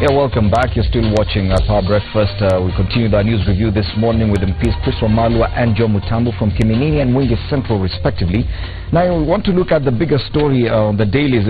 Yeah, welcome back. You're still watching Power Breakfast. We continued our news review this morning with MPs Chris Wamalwa and Joe Mutambu from Kiminini and Mwingi Central, respectively. Now, we want to look at the biggest story on the dailies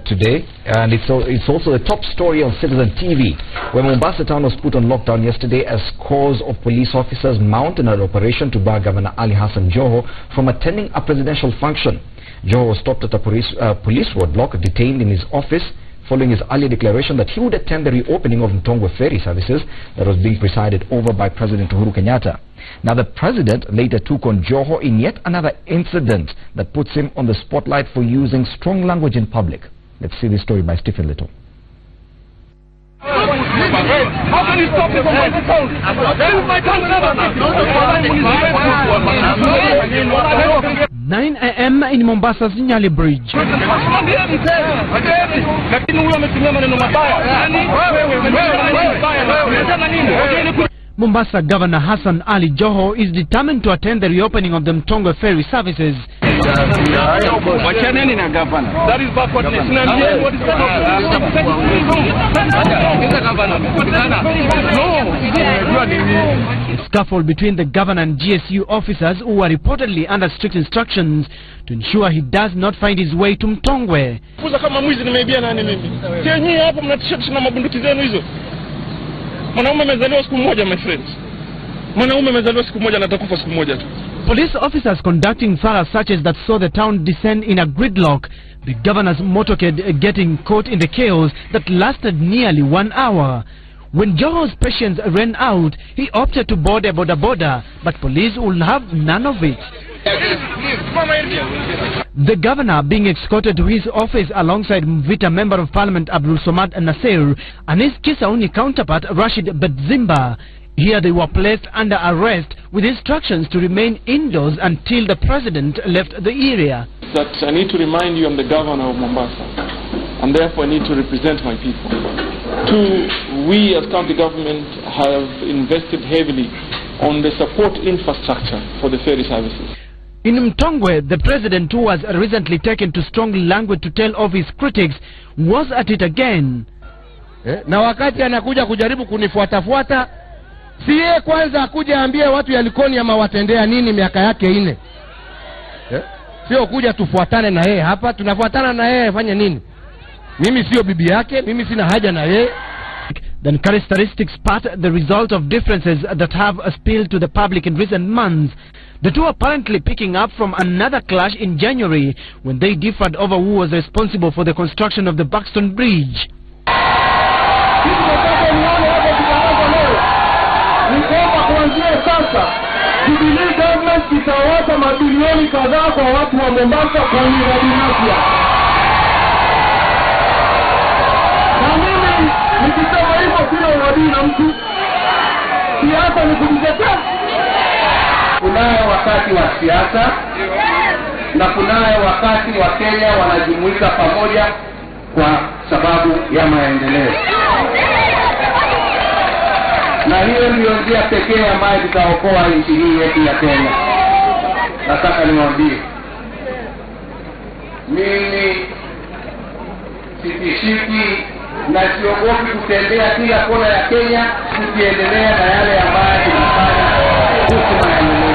today, and it's also the top story on Citizen TV, where Mombasa town was put on lockdown yesterday as scores of police officers mounted an operation to bar Governor Ali Hassan Joho from attending a presidential function. Joho was stopped at a police roadblock, detained in his office, following his earlier declaration that he would attend the reopening of Mtongwe ferry services that was being presided over by President Uhuru Kenyatta. Now, the president later took on Joho in yet another incident that puts him on the spotlight for using strong language in public. Let's see this story by Stephen Little. How can you stop me from my town? This is my town. 9 a.m. in Mombasa's Nyali Bridge. Mombasa Governor Hassan Ali Joho is determined to attend the reopening of the Mtongwe ferry services. That is backwardness. A scuffle between the governor and GSU officers who were reportedly under strict instructions to ensure he does not find his way to Mtongwe. Police officers conducting thorough searches that saw the town descend in a gridlock, the governor's motorcade getting caught in the chaos that lasted nearly 1 hour. When Joho's patience ran out, he opted to board a border, but police will have none of it. The governor being escorted to his office alongside Mvita Member of Parliament Abdul Somad Nasir and his Kisauni counterpart Rashid Bedzimba. Here they were placed under arrest with instructions to remain indoors until the president left the area. That I need to remind you I'm the governor of Mombasa, and therefore I need to represent my people. Two, we as county government have invested heavily on the support infrastructure for the ferry services. In Mtongwe, the president, who was recently taken to strong language to tell off his critics, was at it again. Na wakati anakuja kujaribu kunifuatafuata, si yeye kwanza akuja ambie watu ya Likoni ama watendea nini miaka yake 4. Sio kuja tufuatane na yeye hapa, tunafuatana na yeye afanye nini? Mimi sio bibi yake, mimi sina haja na yeye. The characteristics part the result of differences that have spilled to the public in recent months. The two apparently picking up from another clash in January when they differed over who was responsible for the construction of the Buxton Bridge. Jubilee government itawapa mabilioni kadhaa kwa watu wa Mombasa kwa miradi mipya. Na mimi nikisema hivyo sina uadui na mtu. Siasa ni kujitetea. Kunayo wakati wa siasa na kunayo wakati wa Kenya wanajumuika pamoja kwa sababu ya maendeleo. Na hiyo ndio njia pekee ambayo tutaokoa nchi hii yetu ya Kenya. Nataka niwaambie, mimi sitishiki na siogopi kutembea kila kona ya Kenya tukiendelea na yale ambayo tunafanya kuhusu maendeleo.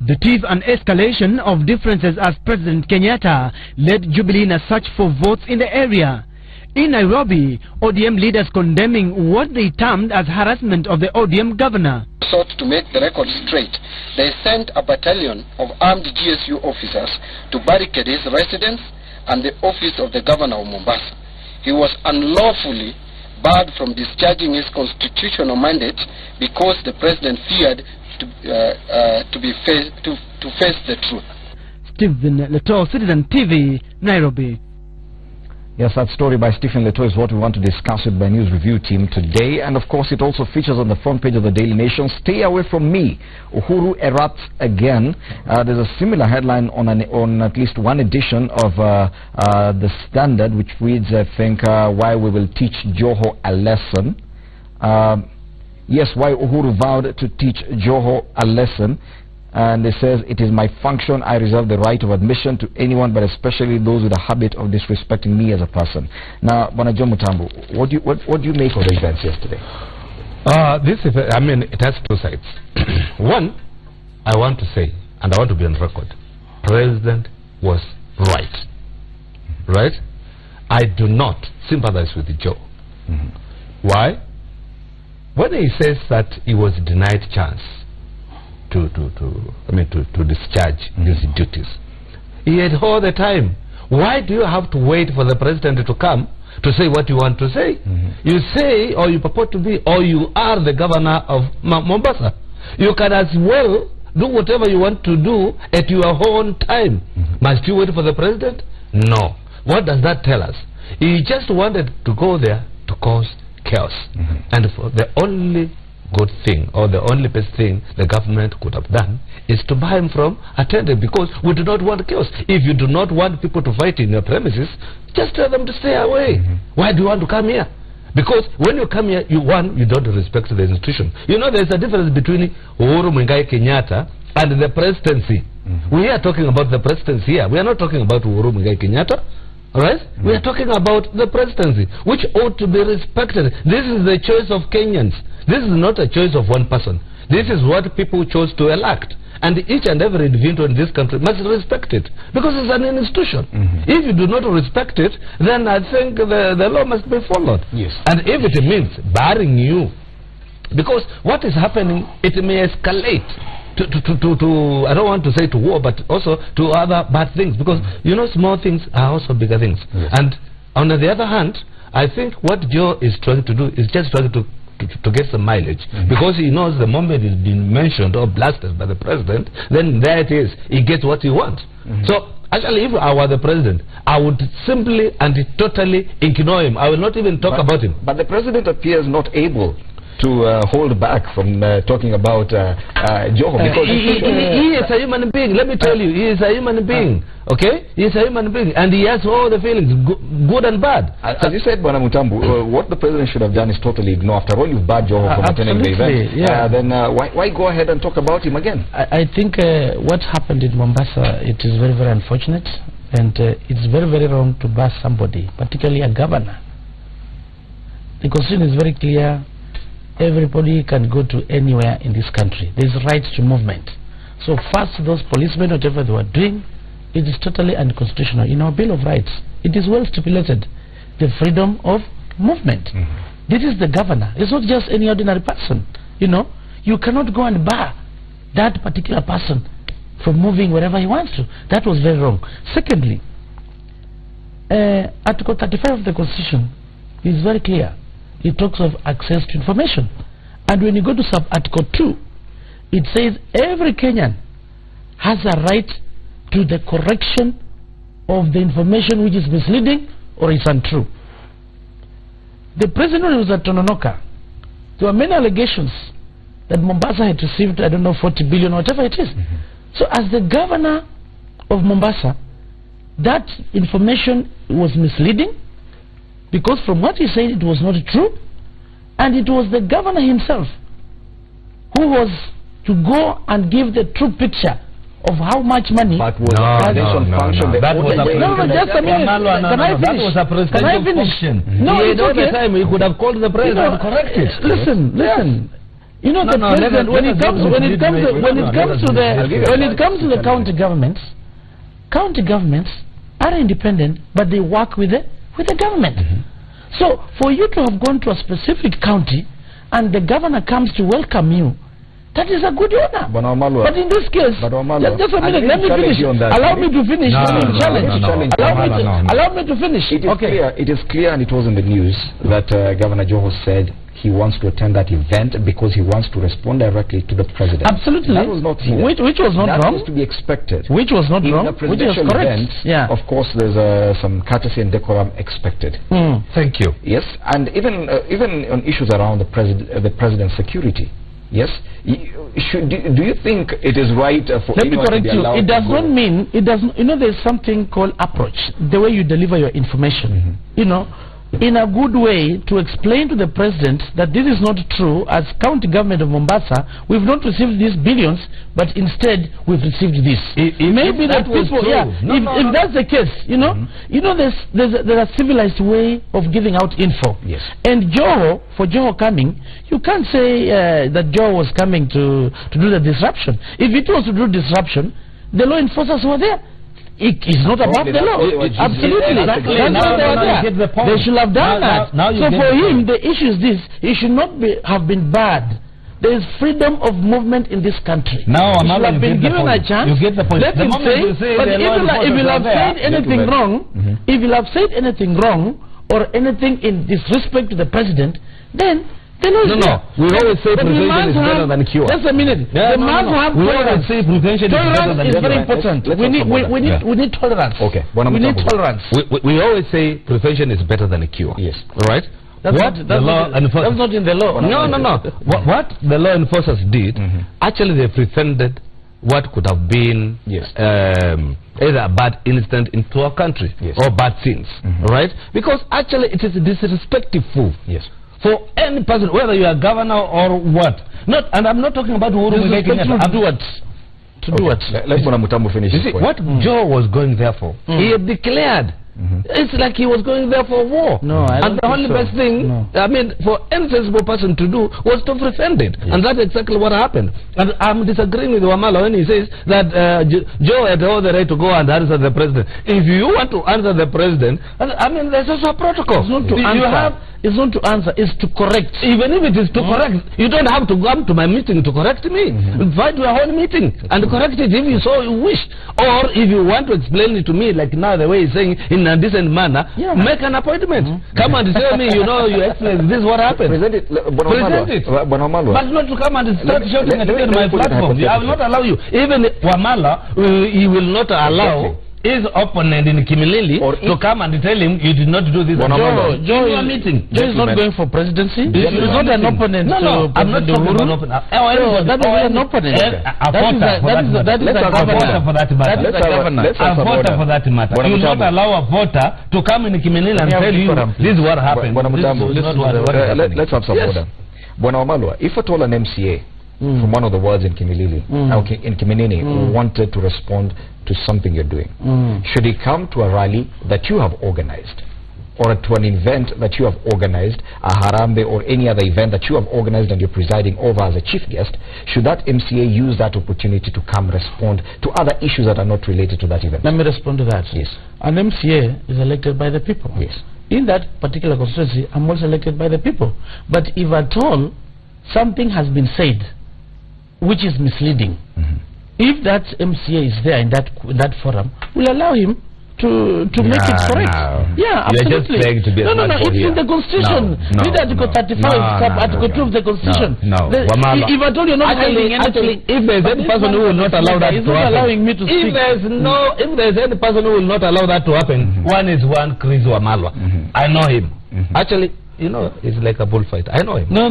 The teeth and escalation of differences as President Kenyatta led Jubilee in a search for votes in the area. In Nairobi, ODM leaders condemning what they termed as harassment of the ODM governor. Sought to make the record straight, they sent a battalion of armed GSU officers to barricade his residence and the office of the governor of Mombasa. He was unlawfully barred from discharging his constitutional mandate because the president feared to face the truth. Stephen Little, Citizen TV, Nairobi. Yes, that story by Stephen Leto is what we want to discuss with my news review team today. And of course, it also features on the front page of the Daily Nation. Stay away from me. Uhuru erupts again. There's a similar headline on at least one edition of the Standard, which reads, I think, why we will teach Joho a lesson. Yes, why Uhuru vowed to teach Joho a lesson. And it says, it is my function. I reserve the right of admission to anyone, but especially those with a habit of disrespecting me as a person. Now, Bwana Joho Mutambu, what do you make of the events yesterday? This is, I mean, it has two sides. One, I want to say, and I want to be on record, President was right. Right? I do not sympathize with Joho. Why? When he says that he was denied chance to discharge his duties, he had all the time. Why do you have to wait for the president to come to say what you want to say? You say, or you purport to be, or you are the governor of Mombasa. You can as well do whatever you want to do at your own time. Must you wait for the president? No. What does that tell us? He just wanted to go there to cause chaos. And for the only good thing, or the only best thing the government could have done, is to buy him from attendant, because we do not want chaos. If you do not want people to fight in your premises, just tell them to stay away. Why do you want to come here? Because when you come here, you don't respect the institution. You know, there's a difference between Uhuru Muigai Kenyatta and the presidency. We are talking about the presidency here. We are not talking about Uhuru Muigai Kenyatta. Alright? We are talking about the presidency, which ought to be respected. This is the choice of Kenyans. This is not a choice of one person. This is what people chose to elect. And each and every individual in this country must respect it, because it's an institution. If you do not respect it, then I think the law must be followed. Yes. And if it means barring you, because what is happening, it may escalate to I don't want to say to war, but also to other bad things, because you know, small things are also bigger things. And on the other hand, I think what Joho is trying to do is just trying to get some mileage, because he knows the moment he's been mentioned or blasted by the president, then there it is, he gets what he wants. So actually, if I were the president, I would simply and totally ignore him. I will not even talk about him. But the president appears not able to hold back from talking about Joho, because he is a human being. Let me tell you, he is a human being. Okay, he is a human being, and he has all the feelings, good and bad. As you said, Bwana Mutambu, what the president should have done is totally ignore. After all, you've barred Joho from attending the event. Then why go ahead and talk about him again? I think what happened in Mombasa, it is very, very unfortunate, and it's very, very wrong to bar somebody, particularly a governor. The constitution is very clear. Everybody can go to anywhere in this country. There is right to movement. So first, those policemen, whatever they were doing, it is totally unconstitutional. In our Bill of Rights, it is well stipulated, the freedom of movement. This is the governor. It's not just any ordinary person. You know, you cannot go and bar that particular person from moving wherever he wants to. That was very wrong. Secondly, Article 35 of the Constitution is very clear. It talks of access to information, and when you go to sub-article 2, it says every Kenyan has a right to the correction of the information which is misleading or is untrue. The president was at Tononoka. There were many allegations that Mombasa had received, I don't know, 40 billion or whatever it is. So as the governor of Mombasa, that information was misleading, because from what he said, it was not true, and it was the governor himself who was to go and give the true picture of how much money. But was That was a presidential function. No, it's okay. Time he could have called the president and correct it. Listen. You know, the president, when it comes to the county governments are independent, but they work with the government. So for you to have gone to a specific county and the governor comes to welcome you, that is a good honor. But in this case, just a minute, let me finish. Allow me to finish. Allow me to finish. It is clear, and it was in the news, that Governor Joho said he wants to attend that event because he wants to respond directly to the president. Absolutely. That was not which was not that wrong. That was to be expected. Which was not wrong. In a presidential event, of course, there's some courtesy and decorum expected. Thank you. Yes, and even on issues around the president's security. Yes, do you think it is right for Let me correct you. It does not mean, it doesn't. You know, there's something called approach, the way you deliver your information. You know, in a good way to explain to the president that this is not true. As county government of Mombasa, we've not received these billions, but instead we've received this. Maybe the people, if that's the case, you know, there's a civilized way of giving out info. Yes. And Joho, for Joho coming, you can't say that Joho was coming to do the disruption. If it was to do disruption, the law enforcers were there. It is not above the law. Absolutely. They should have done that. So for him, the issue is this: he should not have been bad. There is freedom of movement in this country. Now, he should have been given a chance. You get the point. Let him say. But if he'll have said anything wrong, if he'll have said anything wrong or anything in disrespect to the president, then no. We always say prevention is better than cure. Just a minute. The must have we always say prevention tolerance is very important. We need tolerance. Okay. We need tolerance. We always say prevention is better than a cure. Yes. All right. That's not in the law. No. What the law enforcers did, actually they prevented what could have been either a bad incident into our country or bad things, right? Because actually it is disrespectful for any person, whether you are governor or what. And I'm not talking about Uhuru Muigai Kenyatta. To do what? Let's Mutambo finish. You see, what Joe was going there for, he had declared. It's like he was going there for war. And the only best thing, I mean, for any sensible person to do was to prevent it. And that's exactly what happened. And I'm disagreeing with Wamala when he says that Joe had all the right to go and answer the president. If you want to answer the president, I mean, there's also a protocol. It's not to answer. It's not to answer, it's to correct. Even if it is to correct, you don't have to come to my meeting to correct me. Invite your whole meeting and correct it if you so wish. Or if you want to explain it to me, like now the way he's saying, in a decent manner, make an appointment. Come and tell me, you know, you explain, this is what happened. Present it. But not to come and start shouting at my platform. I will not allow you. Even Wamala, he will not allow his opponent in Kimilili to come and tell him you did not do this. Joe is not going for presidency. He's not an opponent. No, I'm not talking about an opponent. That is an opponent. That is a governor for that matter. A voter for that matter. You will not allow a voter to come in Kimilili and tell you this is what happened. Let's have some order. Bwana Wamalwa, if at all an MCA from one of the wards in Kimilili, in Kiminini, wanted to respond to something you're doing, should he come to a rally that you have organized, or to an event that you have organized, a harambe or any other event that you have organized and you're presiding over as a chief guest, should that MCA use that opportunity to come respond to other issues that are not related to that event? Let me respond to that. Yes. An MCA is elected by the people. Yes. In that particular constituency, I'm also elected by the people. But if at all something has been said which is misleading, if that MCA is there in that forum, we'll allow him to make it correct. Yeah, absolutely. You're just to be it's in the Constitution. Read Article 35, Article 2 of the Constitution. If I told you not hiding anything, if there's any person who will not allow that to happen, allowing me to speak. If there's any person who will not allow that to happen, one is Chris Wamalwa. I know him. Actually, you know, it's like a bullfight. I know him. No.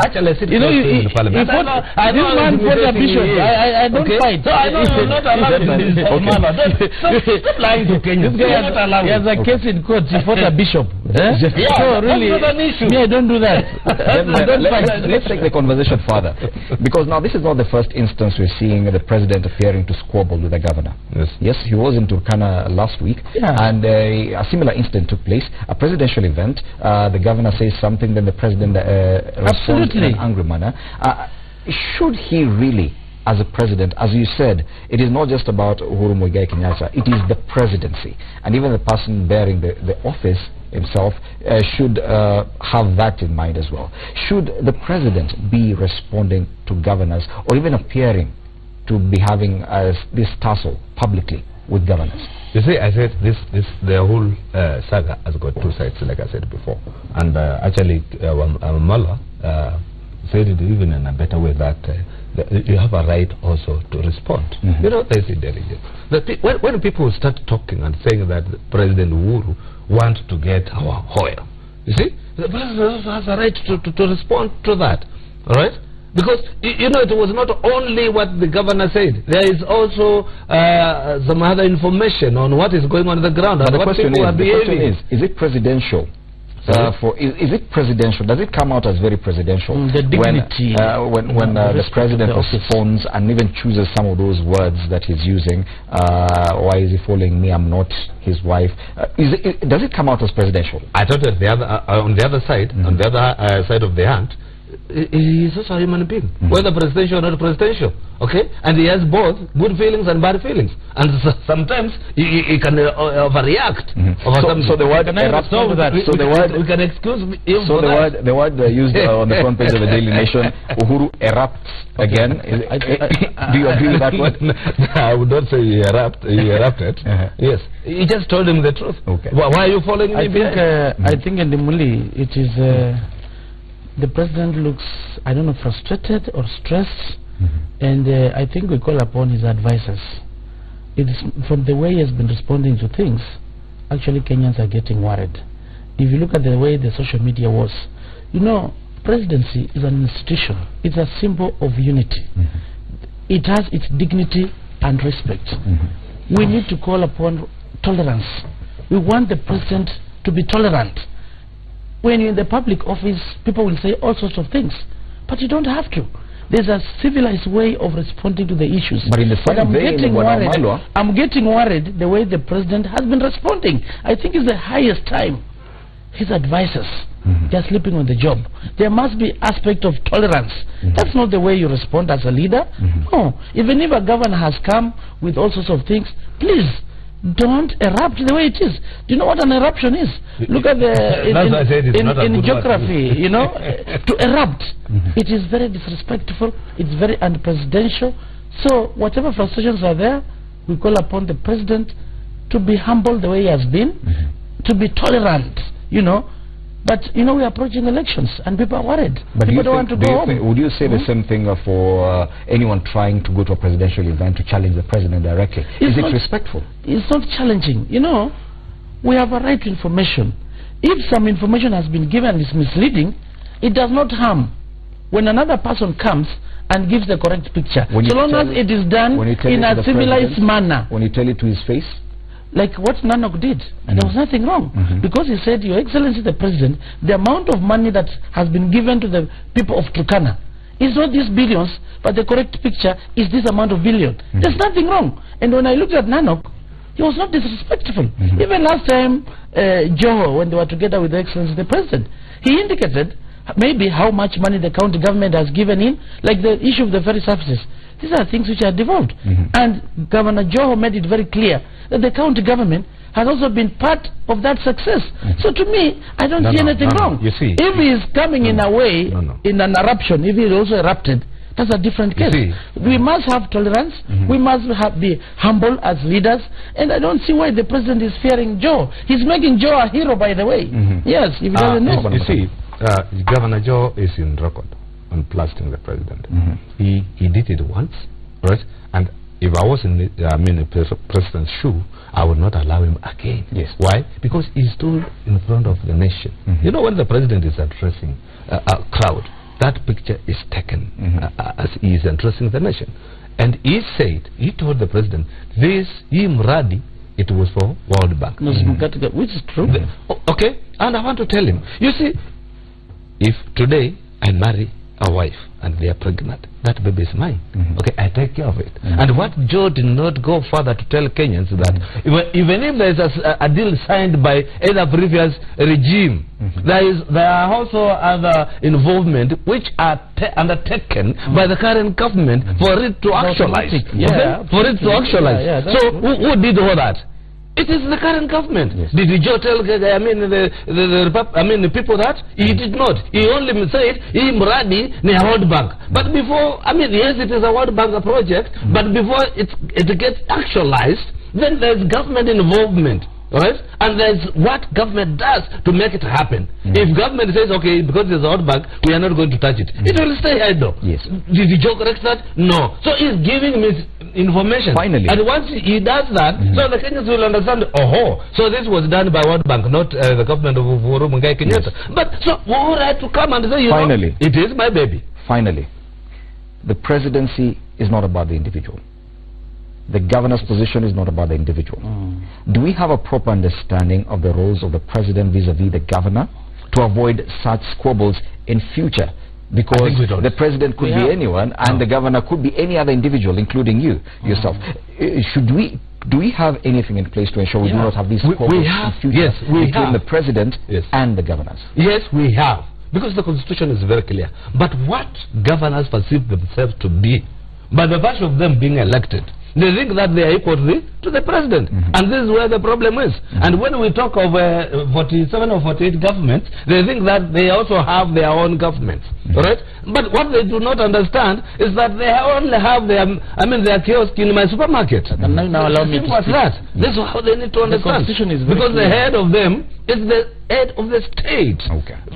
Actually, I sit in the parliament. I know this man fought a bishop. I don't fight. So I know you're not allowed in this Stop lying to Kenyans. He has a case in court. He fought a bishop. So really, that's not an issue. I don't do that. Let's take the conversation further. Because now this is not the first instance we're seeing the president appearing to squabble with the governor. Yes, he was in Turkana last week, and a similar incident took place. A presidential event. The governor says something, then the president responds in an angry manner. Should he really, as a president, as you said, it is not just about Uhuru Muigai Kenyatta, it is the presidency, and even the person bearing the office himself should have that in mind as well. Should the president be responding to governors, or even appearing to be having this tussle publicly with governors? You see, I said the whole saga has got two sides, like I said before. And actually, Mala said it even in a better way that you have a right also to respond. You know, there's intelligence. When people start talking and saying that President Uhuru wants to get our oil, you see, the president has a right to respond to that. All right? Because, you know, it was not only what the governor said. There is also some other information on what is going on the ground. But the question is, it presidential is it presidential? Does it come out as very presidential? The dignity. When the president responds and even chooses some of those words that he's using, why is he following me? I'm not his wife. Does it come out as presidential? I thought that on the other side, on the other side of the hand, he is also a human being, whether presidential or not presidential, okay? And he has both good feelings and bad feelings, and sometimes he can overreact. So the word erupt, we can excuse him. So the word used on the front page of the Daily Nation, Uhuru erupts again. Do you agree with that word? I would not say he erupted. Yes, he just told him the truth. Okay. Why are you following me? I think in the Muli it is. The president looks, I don't know, frustrated or stressed, and I think we call upon his advisors. It is from the way he has been responding to things. Actually, Kenyans are getting worried. If you look at the way the social media was, you know, presidency is an institution. It's a symbol of unity. It has its dignity and respect. We need to call upon tolerance. We want the president to be tolerant. When you're in the public office, people will say all sorts of things, but you don't have to. There's a civilized way of responding to the issues. But in the same vein, I'm getting worried the way the president has been responding. I think it's the highest time. His advisors, they're sleeping on the job. There must be aspect of tolerance. That's not the way you respond as a leader. No. Even if a governor has come with all sorts of things, please, don't erupt the way it is. Do you know what an eruption is? Look at the in geography, you know, to erupt. It is very disrespectful. It's very unpresidential. So whatever frustrations are there, we call upon the president to be humble the way he has been, to be tolerant, you know. But, you know, we're approaching elections and people are worried. But people don't want to go home. Would you say the same thing for anyone trying to go to a presidential event to challenge the president directly? Is it respectful? It's not challenging. You know, we have a right to information. If some information has been given and is misleading, it does not harm when another person comes and gives the correct picture. So long as it is done in a civilized manner. When you tell it to his face? Like what Nanok did, and there was nothing wrong, because he said, Your Excellency the President, the amount of money that has been given to the people of Turkana is not these billions, but the correct picture is this amount of billion. There's nothing wrong. And when I looked at Nanok, he was not disrespectful. Even last time, Joho, when they were together with the Excellency the President, he indicated maybe how much money the county government has given in, like the issue of the ferry services. These are things which are devolved. And Governor Joho made it very clear that the county government has also been part of that success. So to me, I don't see anything wrong. You see, if he is coming in a way, in an eruption, if he also erupted, that's a different case. We must have tolerance. We must be humble as leaders. And I don't see why the president is fearing Joe. He's making Joe a hero, by the way. Yes, if he doesn't know. You see, Governor Joe is in record on blasting the president. He did it once, right? And if I was in the president's shoe, I would not allow him again. Yes. Why? Because he stood in front of the nation. You know, when the president is addressing a crowd, that picture is taken as he is addressing the nation. And he said, he told the president, this, Mradi, it was for World Bank. Which is true. Okay, and I want to tell him, you see, if today I marry a wife and they are pregnant, that baby is mine. Okay, I take care of it. And what Joe did not go further to tell Kenyans that even if there is a deal signed by either previous regime, there are also other involvement which are undertaken by the current government for it to actualize. For it to actualize. So who did all that? It is the current government. Did Joe tell the people that? He did not. He only said he Mradi near World Bank. But before, yes, it is a World Bank project, but before it gets actualized, then there's government involvement. Right? And there's what government does to make it happen. If government says, okay, because there's a World Bank, we are not going to touch it, it will stay idle. Did Joe correct that? No. So he's giving me information. Finally. And once he does that, so the Kenyans will understand, so this was done by World Bank, not the government of Uhuru Muigai Kenyatta. But so we all right to come and say, you know, it is my baby. Finally, the presidency is not about the individual. The governor's position is not about the individual. Do we have a proper understanding of the roles of the president vis-a-vis the governor to avoid such squabbles in future? Because the president could be anyone, and the governor could be any other individual, including yourself. Do we have anything in place to ensure we do not have these squabbles in future between the president and the governors? Yes, we have. Because the constitution is very clear. But what governors perceive themselves to be, by the virtue of them being elected, they think that they are equal to the president. And this is where the problem is. And when we talk of 47 or 48 governments, they think that they also have their own governments. Alright? But what they do not understand is that they only have their kiosk in my supermarket. Now allow me to speak. This is how they need to understand. Because the head of them is the head of the state.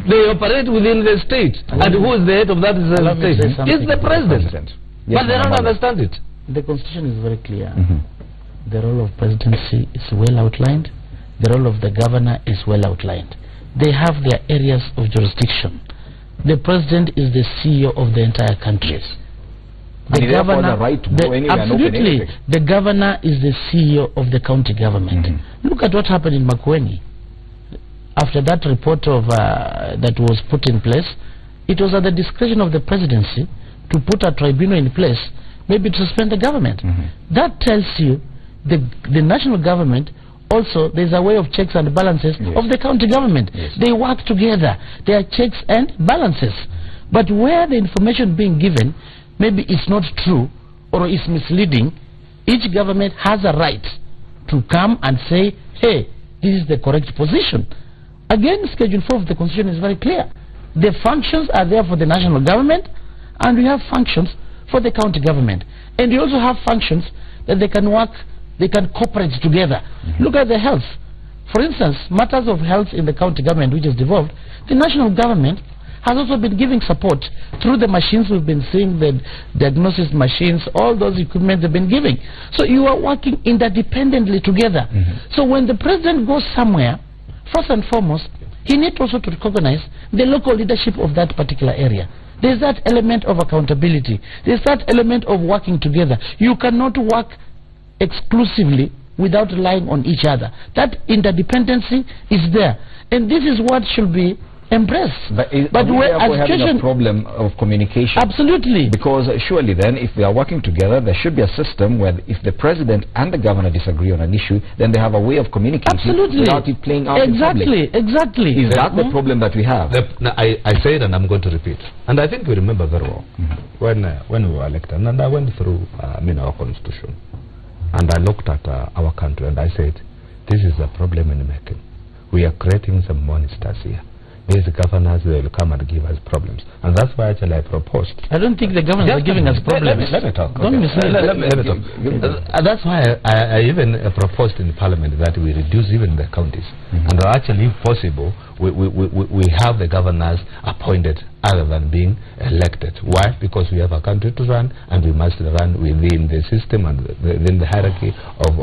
They operate within the state. And who is the head of that state? Is the president. But they don't understand it. The constitution is very clear. The role of presidency is well outlined. The role of the governor is well outlined. They have their areas of jurisdiction. The president is the CEO of the entire country. The governor, absolutely, the governor is the CEO of the county government. Look at what happened in Makueni. After that report of that was put in place, it was at the discretion of the presidency to put a tribunal in place, maybe to suspend the government. That tells you the national government also, there's a way of checks and balances of the county government. They work together. There are checks and balances. But where the information being given maybe is not true or is misleading, each government has a right to come and say, hey, this is the correct position. Again, Schedule 4 of the Constitution is very clear. The functions are there for the national government, and we have functions for the county government. And you also have functions that they can work, they can cooperate together. Look at the health. For instance, matters of health in the county government, which is devolved, the national government has also been giving support through the machines we've been seeing, the diagnosis machines, all those equipment they've been giving. So you are working interdependently together. So when the president goes somewhere, first and foremost, he needs also to recognize the local leadership of that particular area. There's that element of accountability. There's that element of working together. You cannot work exclusively without relying on each other. That interdependency is there. And this is what should be embraced. But we're having a problem of communication. Absolutely. Because surely then, if they are working together, there should be a system where if the president and the governor disagree on an issue, then they have a way of communicating without it playing out in public. Exactly. Is that the problem that we have? I said, and I'm going to repeat, and I think you remember very well, when we were elected, and I went through our constitution, and I looked at our country, and I said, this is a problem in making. We are creating some monsters here. These governors, they will come and give us problems. And that's why actually I proposed. I don't think the governors are giving us problems. Let me talk. Don't mislead. Let me talk. That's why I even proposed in Parliament that we reduce even the counties. And actually, if possible, we have the governors appointed other than being elected. Why? Because we have a country to run, and we must run within the system and within the hierarchy of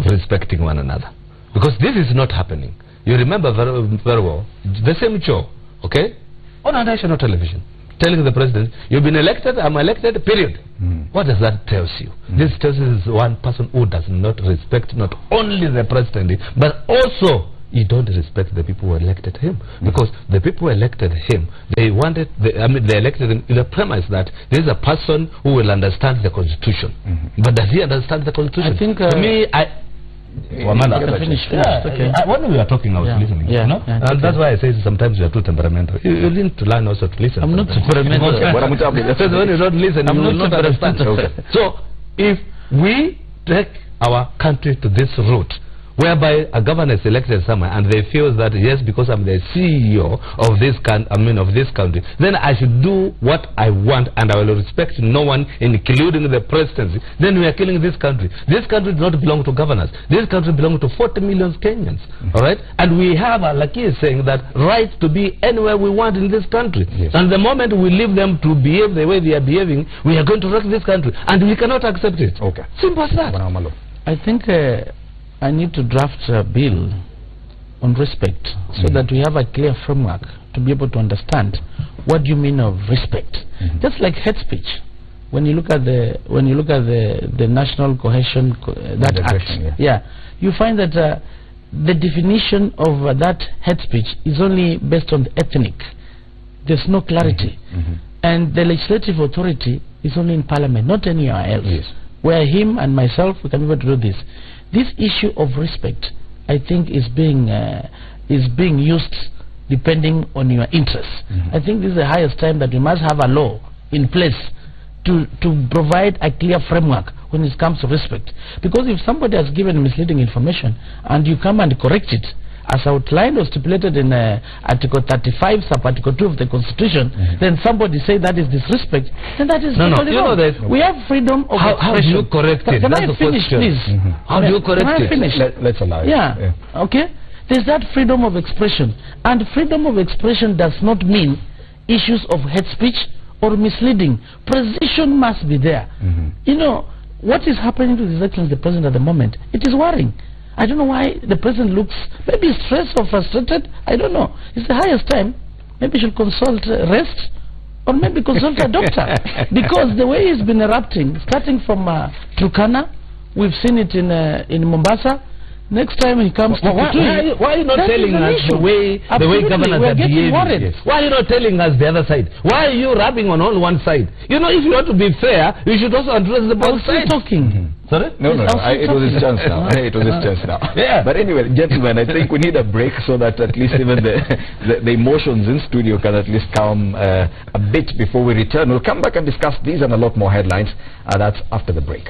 respecting one another. Because this is not happening. You remember very well, the same show, okay, on a national television, telling the president, you've been elected, I'm elected, period. What does that tell you? This tells you is one person who does not respect not only the president, but also you don't respect the people who elected him. Because the people who elected him, they wanted, they elected him in the premise that there is a person who will understand the Constitution. But does he understand the Constitution? I think, to me, when we are talking, I was listening. And that's why I say sometimes you are too temperamental. You need to learn also to listen. I'm not temperamental. Because when you don't listen, you will not understand. So, if we take our country to this route, whereby a governor is elected somewhere and they feel that yes, because I'm the CEO of this country, then I should do what I want and I will respect no one, including the presidency, then we are killing this country. This country does not belong to governors. This country belongs to 40 million Kenyans. Alright? And we have, like he is saying, that right to be anywhere we want in this country. And the moment we leave them to behave the way they are behaving, we are going to wreck this country. And we cannot accept it. Simple as that. I think I need to draft a bill on respect so that we have a clear framework to be able to understand what you mean of respect. Just like hate speech, when you look at the national cohesion that act, you find that the definition of that hate speech is only based on the ethnic. There's no clarity. And the legislative authority is only in Parliament, not anywhere else. Yes. Where him and myself, we can be able to do this. This issue of respect, I think, is being used depending on your interests. I think this is the highest time that we must have a law in place to provide a clear framework when it comes to respect. Because if somebody has given misleading information and you come and correct it, as outlined or stipulated in Article 35, Sub-Article 2 of the Constitution, then somebody say that is disrespect, then that is no, you know that we have freedom of expression. How do you correct it? Can I finish, please? How do you correct it? Let's allow it. Yeah. Okay. There's that freedom of expression, and freedom of expression does not mean issues of hate speech or misleading. Precision must be there. You know what is happening to His Excellency the President at the moment? It is worrying. I don't know why the President looks maybe stressed or frustrated. I don't know. It's the highest time. Maybe he should consult rest, or maybe consult a doctor, because the way he's been erupting, starting from Turkana, we've seen it in Mombasa. Next time he comes to why are you not telling us the way governors are behaving? Yes. Why are you not telling us the other side? Why are you rubbing on all one side? You know, if you want to be fair, you should also address the both sides. Talking. Sorry? No, it was his chance now. It was his chance now. Yeah. But anyway, gentlemen, I think we need a break so that at least even the emotions in studio can at least calm a bit before we return. We'll come back and discuss these and a lot more headlines. That's after the break.